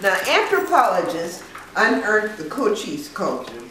Now, anthropologists unearthed the Cochise culture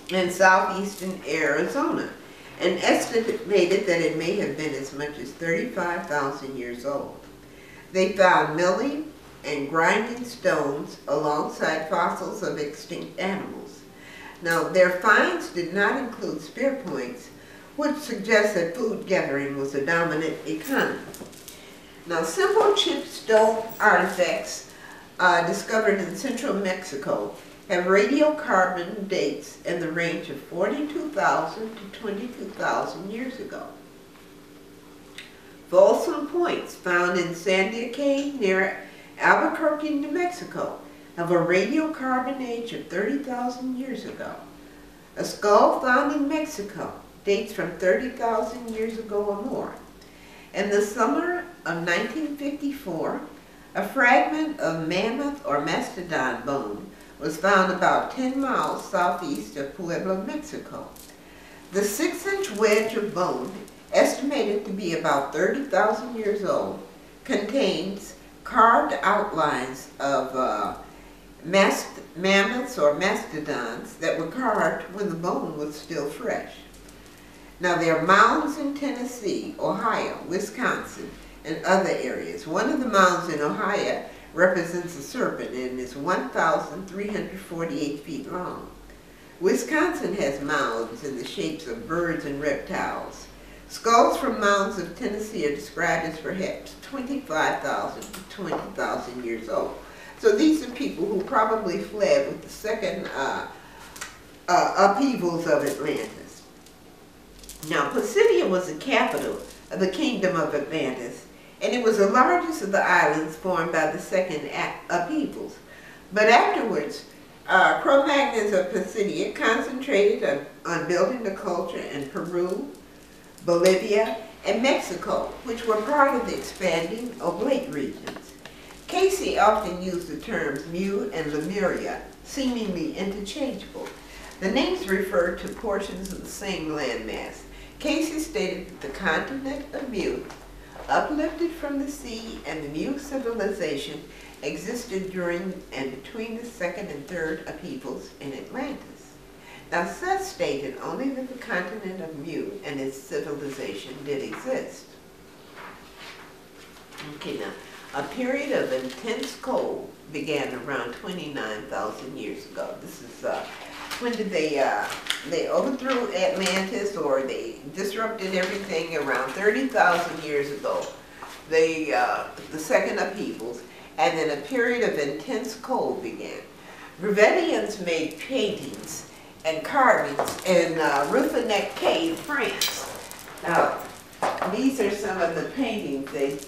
in southeastern Arizona and estimated that it may have been as much as 35,000 years old. They found milling and grinding stones alongside fossils of extinct animals. Now, their finds did not include spear points, which suggests that food gathering was a dominant economy. Now, simple chipped stone artifacts discovered in central Mexico have radiocarbon dates in the range of 42,000 to 22,000 years ago. Folsom points found in Sandia Cave near Albuquerque, New Mexico, have a radiocarbon age of 30,000 years ago. A skull found in Mexico dates from 30,000 years ago or more. In the summer of 1954, a fragment of mammoth or mastodon bone was found about 10 miles southeast of Puebla, Mexico. The 6-inch wedge of bone, estimated to be about 30,000 years old, contains carved outlines of mammoths or mastodons that were carved when the bone was still fresh. Now, there are mounds in Tennessee, Ohio, Wisconsin, and other areas. One of the mounds in Ohio represents a serpent and is 1,348 feet long. Wisconsin has mounds in the shapes of birds and reptiles. Skulls from mounds of Tennessee are described as perhaps 25,000 to 20,000 years old. So these are people who probably fled with the second upheavals of Atlantis. Now, Pisidia was the capital of the Kingdom of Atlantis, and it was the largest of the islands formed by the second upheavals. But afterwards, Cro-Magnons of Pisidia concentrated on building the culture in Peru, Bolivia, and Mexico, which were part of the expanding Oblate regions. Casey often used the terms Mu and Lemuria, seemingly interchangeable. The names refer to portions of the same landmass. Casey stated that the continent of Mu, uplifted from the sea, and the Mu civilization existed during and between the second and third upheavals in Atlantis. Now, Seth stated only that the continent of Mu and its civilization did exist. Okay, now, a period of intense cold began around 29,000 years ago. This is when did they overthrew Atlantis, or they disrupted everything around 30,000 years ago. The second upheavals, and then a period of intense cold began. Gravettians made paintings and carvings in Ruffinique Cave, France. Now, these are some of the paintings they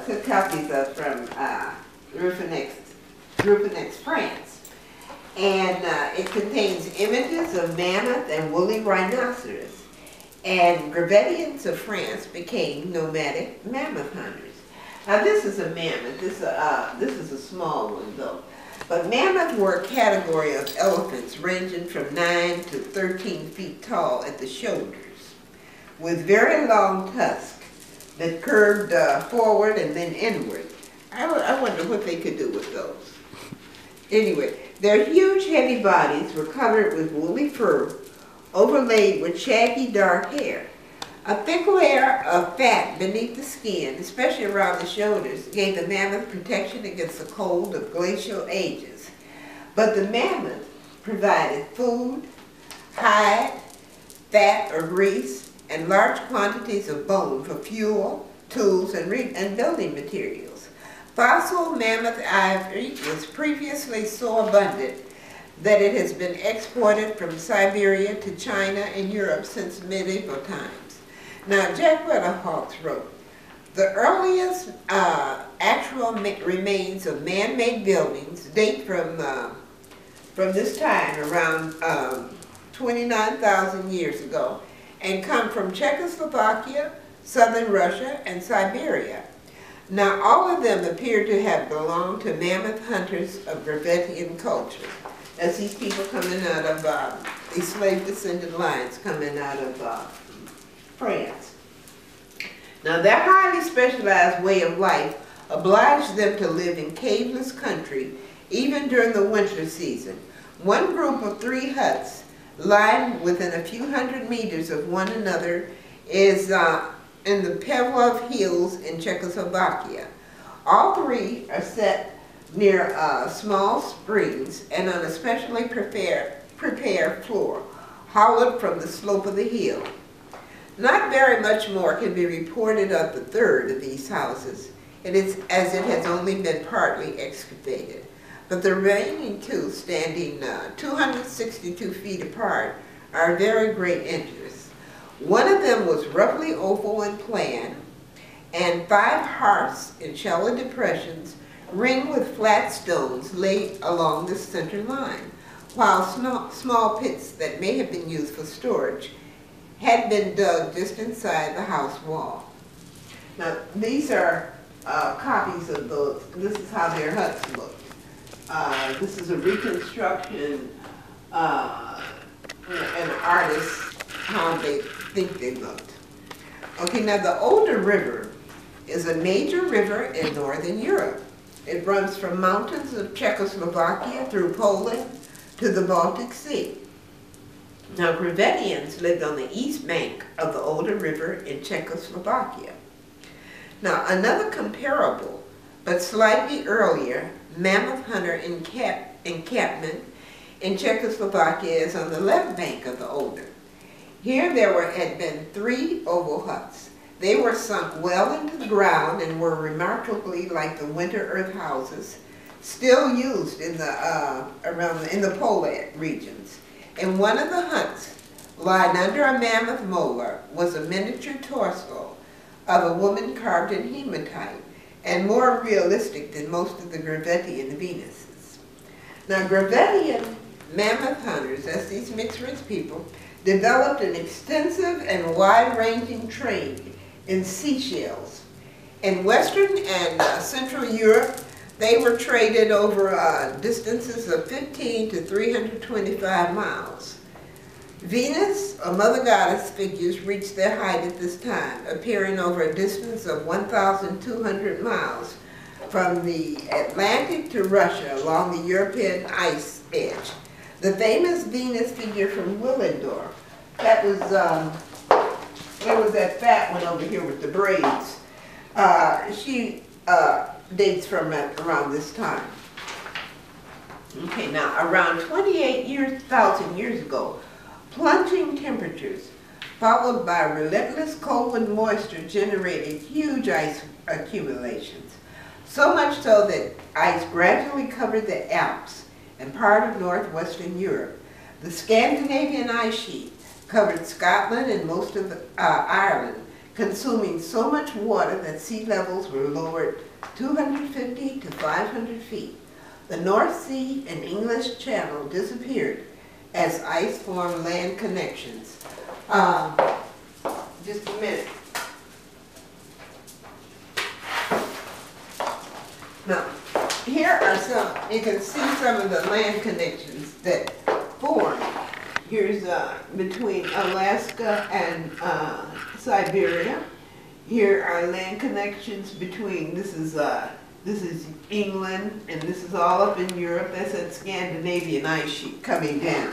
took copies of from Ruffinique, France. And it contains images of mammoth and woolly rhinoceros. And Gravettians of France became nomadic mammoth hunters. Now, this is a mammoth. This is a small one, though. But mammoth were a category of elephants ranging from 9 to 13 feet tall at the shoulders, with very long tusks that curved forward and then inward. I wonder what they could do with those. Anyway, their huge, heavy bodies were covered with woolly fur, overlaid with shaggy, dark hair. A thick layer of fat beneath the skin, especially around the shoulders, gave the mammoth protection against the cold of glacial ages. But the mammoth provided food, hide, fat or grease, and large quantities of bone for fuel, tools, and building materials. Fossil mammoth ivory was previously so abundant that it has been exported from Siberia to China and Europe since medieval times. Now, Jack Weatherhawks wrote, the earliest actual remains of man-made buildings date from this time, around 29,000 years ago, and come from Czechoslovakia, southern Russia, and Siberia. Now, all of them appear to have belonged to mammoth hunters of Gravettian culture, as these people coming out of, these slave-descended lines coming out of France. Now, their highly specialized way of life obliged them to live in caveless country even during the winter season. One group of 3 huts lying within a few hundred meters of one another is in the Pavlov Hills in Czechoslovakia. All 3 are set near small springs and on a specially prepared floor, hollowed from the slope of the hill. Not very much more can be reported of the 3rd of these houses, as it has only been partly excavated. But the remaining 2, standing 262 feet apart, are of very great interest. One of them was roughly oval in plan, and 5 hearths in shallow depressions ringed with flat stones laid along the center line, while small pits that may have been used for storage had been dug just inside the house wall. Now, these are copies of those. This is how their huts looked. This is a reconstruction, an artist, how they think they looked. Okay, now the Oder River is a major river in Northern Europe. It runs from mountains of Czechoslovakia through Poland to the Baltic Sea. Now, Gravettians lived on the east bank of the Oder River in Czechoslovakia. Now, another comparable, but slightly earlier, mammoth hunter encampment in Czechoslovakia is on the left bank of the Oder. Here there had been 3 oval huts. They were sunk well into the ground and were remarkably like the winter earth houses still used in the Poland regions. In one of the huts, lying under a mammoth molar, was a miniature torso of a woman carved in hematite, and more realistic than most of the Gravettian Venuses. Now, Gravettian mammoth hunters, as these mixed race people, developed an extensive and wide-ranging trade in seashells. In Western and Central Europe, they were traded over distances of 15 to 325 miles. Venus, or Mother Goddess figures, reached their height at this time, appearing over a distance of 1,200 miles from the Atlantic to Russia along the European ice edge. The famous Venus figure from Willendorf, that was that fat one over here with the braids. She dates from around this time. Okay, now around 28,000 years ago, plunging temperatures followed by relentless cold and moisture generated huge ice accumulations. So much so that ice gradually covered the Alps and part of northwestern Europe. The Scandinavian ice sheet covered Scotland and most of Ireland, consuming so much water that sea levels were lowered 250 to 500 feet. The North Sea and English Channel disappeared as ice formed land connections. Just a minute. Now, here are some, you can see some of the land connections that formed. Here's between Alaska and Siberia. Here are land connections between, this is England, and this is all up in Europe. That's that Scandinavian ice sheet coming down.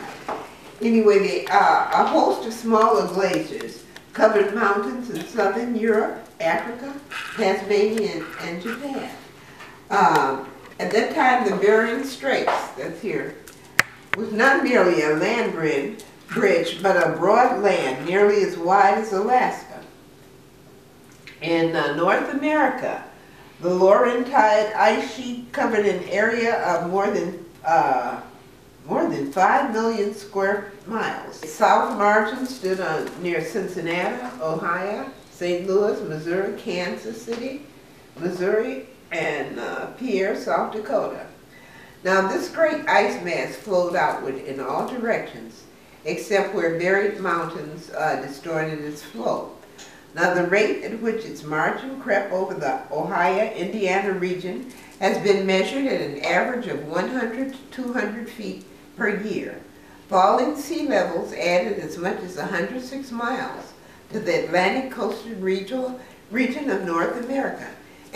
Anyway, a host of smaller glaciers covered mountains in southern Europe, Africa, Tasmania, and Japan. At that time, the Bering Straits, that's here, was not merely a land bridge, but a broad land nearly as wide as Alaska. In North America, the Laurentide ice sheet covered an area of more than 5 million square miles. The south margin stood near Cincinnati, Ohio, St. Louis, Missouri, Kansas City, Missouri, and Pierre, South Dakota. Now, this great ice mass flowed outward in all directions, except where buried mountains distorted its flow. Now, the rate at which its margin crept over the Ohio, Indiana region has been measured at an average of 100 to 200 feet per year. Falling sea levels added as much as 106 miles to the Atlantic coastal region of North America,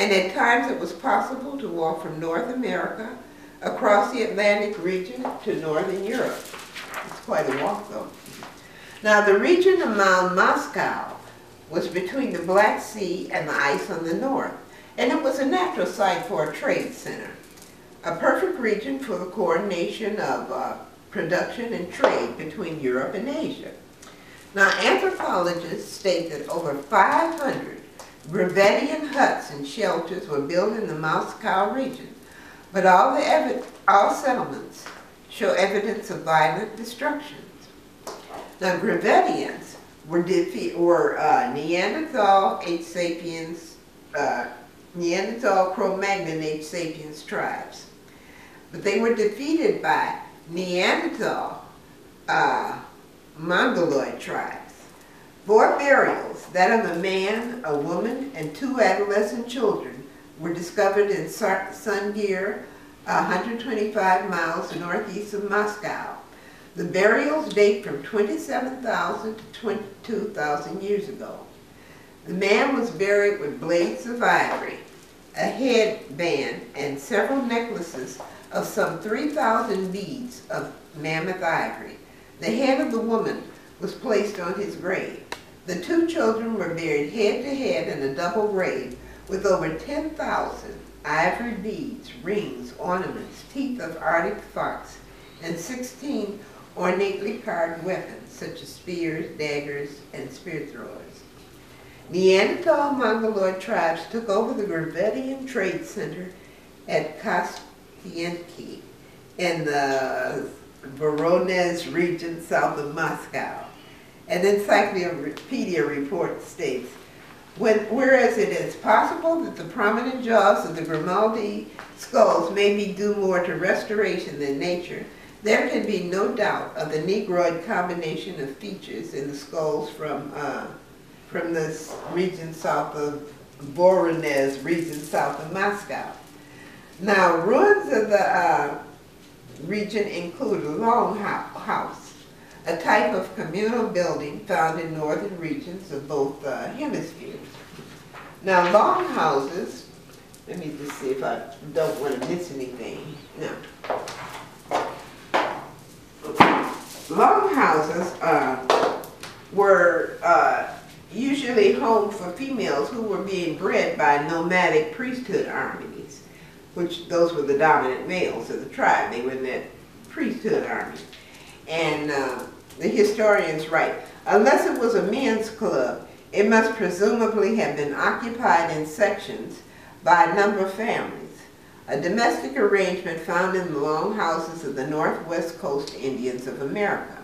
and at times it was possible to walk from North America across the Atlantic region to northern Europe. It's quite a walk though. Now the region around Moscow was between the Black Sea and the ice on the north, and it was a natural site for a trade center, a perfect region for the coordination of production and trade between Europe and Asia. Now anthropologists state that over 500 Gravettian huts and shelters were built in the Moscow region, but all settlements show evidence of violent destructions. Now Gravettians were Neanderthal, H. sapiens, Neanderthal, Cro-Magnon, H. sapiens tribes. But they were defeated by Neanderthal, Mongoloid tribes. 4 burials, that of a man, a woman, and 2 adolescent children, were discovered in Sungir, 125 miles northeast of Moscow. The burials date from 27,000 to 22,000 years ago. The man was buried with blades of ivory, a headband, and several necklaces of some 3,000 beads of mammoth ivory. The head of the woman was placed on his grave. The 2 children were buried head to head in a double grave with over 10,000 ivory beads, rings, ornaments, teeth of Arctic fox, and 16 ornately carved weapons such as spears, daggers, and spear throwers. Neanderthal Mongoloid tribes took over the Gravettian Trade Center at Kostianki in the Voronezh region south of Moscow. An encyclopedia report states, whereas it is possible that the prominent jaws of the Grimaldi skulls may be due more to restoration than nature, there can be no doubt of the Negroid combination of features in the skulls from this region south of Voronezh region south of Moscow. Now, ruins of the region include a longhouse, a type of communal building found in northern regions of both hemispheres. Now, longhouses, let me just see if I don't want to miss anything. No. Longhouses were usually home for females who were being bred by nomadic priesthood armies, which those were the dominant males of the tribe. They were in that priesthood army. And the historians write, unless it was a men's club, it must presumably have been occupied in sections by a number of families. A domestic arrangement found in the longhouses of the northwest coast Indians of America.